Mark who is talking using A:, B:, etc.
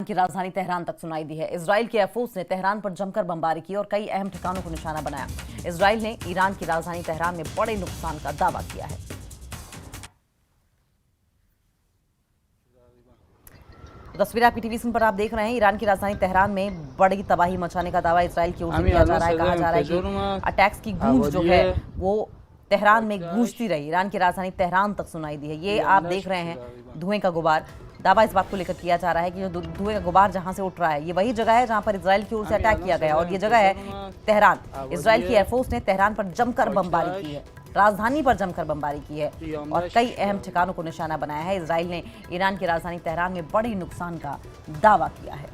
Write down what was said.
A: की राजधानी तेहरान तक सुनाई दी है। इजराइल की एयरफोर्स ने तेहरान पर जमकर बमबारी की और कई अहम ठिकानों को निशाना बनाया। इजराइल ने ईरान की राजधानी तेहरान में बड़े नुकसान का दावा किया है। तस्वीर आपकी टीवी स्क्रीन पर आप देख रहे हैं। ईरान की राजधानी तेहरान में बड़ी तबाही मचाने का दावा इजराइल की ओर से किया जा रहा है। कहा जा रहा है कि अटैक्स की गूंज जो है वो तेहरान में गूंजती रही, ईरान की राजधानी तेहरान तक सुनाई दी है। ये आप देख रहे हैं धुएं का गुबार। दावा इस बात को लेकर किया जा रहा है कि जो धुएं का गुबार जहां से उठ रहा है ये वही जगह है जहां पर इजराइल की ओर से अटैक किया गया और ये जगह है तेहरान। इजराइल की एयरफोर्स ने तेहरान पर जमकर बमबारी की है, राजधानी पर जमकर बमबारी की है और कई अहम ठिकानों को निशाना बनाया है। इजराइल ने ईरान की राजधानी तेहरान में बड़े नुकसान का दावा किया है।